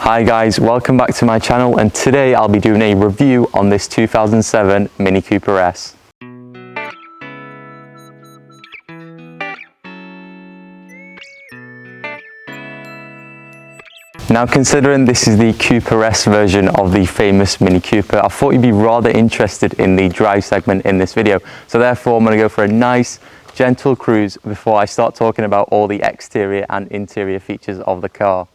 Hi guys, welcome back to my channel, and today I'll be doing a review on this 2007 Mini Cooper S. Now, considering this is the Cooper S version of the famous Mini Cooper, I thought you'd be rather interested in the drive segment in this video. So therefore I'm going to go for a nice gentle cruise before I start talking about all the exterior and interior features of the car.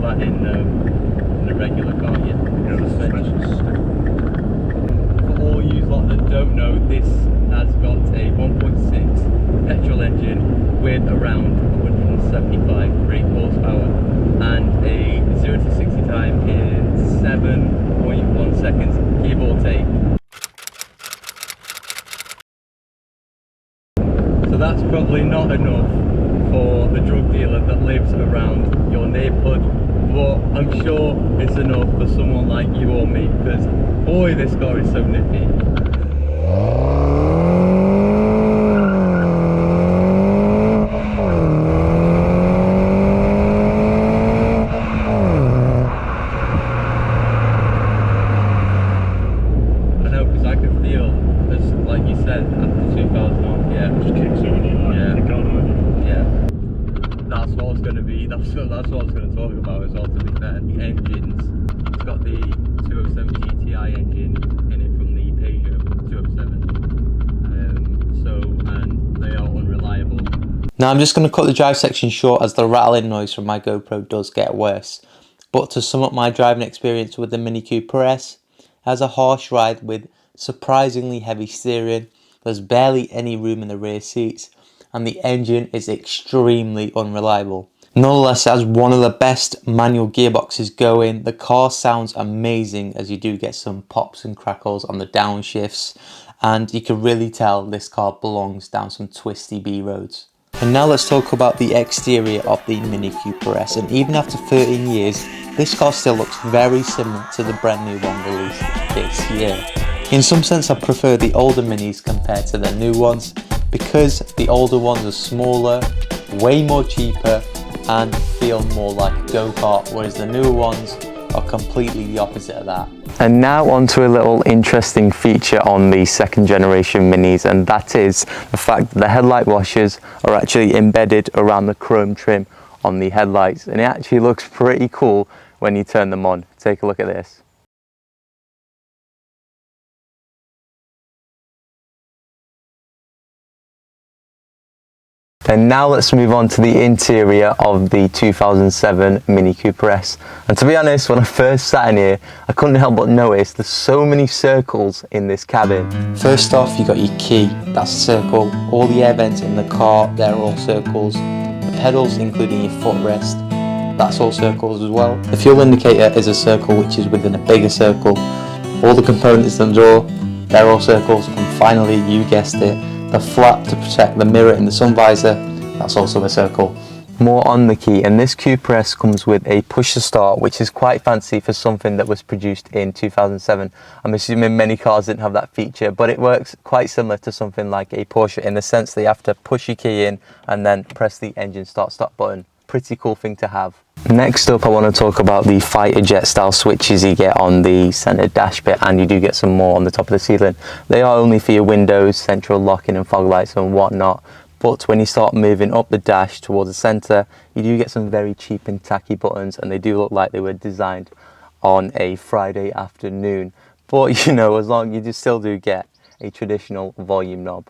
That in a regular car, yeah. Euro Spec. For all you lot that don't know, this has got a 1.6 petrol engine with around 175 brake horsepower and a 0 to 60 time in 7.1 seconds, give or take. So that's probably not enough for the drug dealer that lives around your neighbourhood, but I'm sure it's enough for someone like you or me, because boy, this car is so nippy. I know, because I can feel, as like you said, after 2,000 RPM, just kicks on you like that's what I was going to be. That's what I was going to talk about as well. To be fair, the engines. It's got the 207 GTI engine in it from the Peugeot 207. And they are unreliable. Now I'm just going to cut the drive section short, as the rattling noise from my GoPro does get worse. But to sum up my driving experience with the Mini Cooper S, it has a harsh ride with surprisingly heavy steering. There's barely any room in the rear seats, and the engine is extremely unreliable. Nonetheless, it has one of the best manual gearboxes going. The car sounds amazing, as you do get some pops and crackles on the downshifts, and you can really tell this car belongs down some twisty B roads. And now let's talk about the exterior of the Mini Cooper S, and even after 13 years, this car still looks very similar to the brand new one released this year. In some sense, I prefer the older Minis compared to the new ones, because the older ones are smaller, way more cheaper, and feel more like a go-kart, whereas the newer ones are completely the opposite of that. And now onto a little interesting feature on the second generation Minis, and that is the fact that the headlight washers are actually embedded around the chrome trim on the headlights, and it actually looks pretty cool when you turn them on. Take a look at this. And now let's move on to the interior of the 2007 Mini Cooper S. And to be honest, when I first sat in here, I couldn't help but notice there's so many circles in this cabin. First off, you got your key, that's a circle. All the air vents in the car, they're all circles. The pedals, including your footrest, that's all circles as well. The fuel indicator is a circle, which is within a bigger circle. All the components in the door, they're all circles. And finally, you guessed it, the flap to protect the mirror in the sun visor, that's also a circle. More on the key, and this Cooper S comes with a push to start, which is quite fancy for something that was produced in 2007. I'm assuming many cars didn't have that feature, but it works quite similar to something like a Porsche in the sense that you have to push your key in and then press the engine stop button. Pretty cool thing to have. Next up, I want to talk about the fighter jet style switches you get on the center dash bit, and you do get some more on the top of the ceiling. They are only for your windows, central locking and fog lights and whatnot, but when you start moving up the dash towards the center, you do get some very cheap and tacky buttons, and they do look like they were designed on a Friday afternoon. But you know, as long you just still do get a traditional volume knob.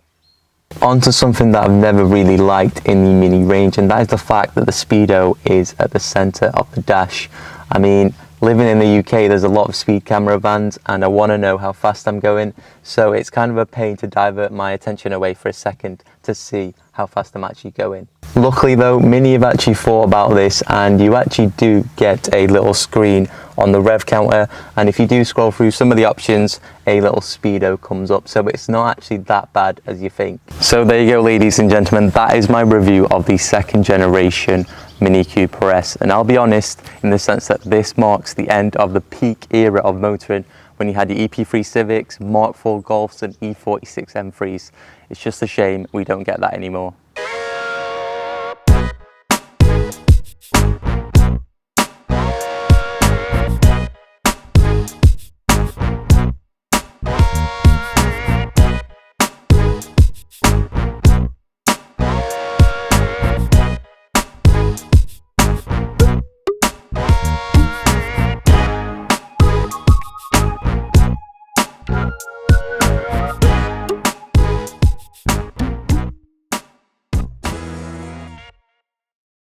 Onto something that I've never really liked in the Mini range, and that is the fact that the speedo is at the center of the dash. I mean, Living in the UK, there's a lot of speed camera vans and I want to know how fast I'm going, so it's kind of a pain to divert my attention away for a second to see how fast I'm actually going. Luckily though, Mini have actually thought about this, and you actually do get a little screen on the Rev Counter, and if you do scroll through some of the options, a little speedo comes up, so it's not actually that bad as you think. So there you go, ladies and gentlemen, that is my review of the second generation Mini Cooper S, and I'll be honest in the sense that this marks the end of the peak era of motoring when you had your EP3 Civics, Mark IV Golfs and E46 M3s. It's just a shame we don't get that anymore.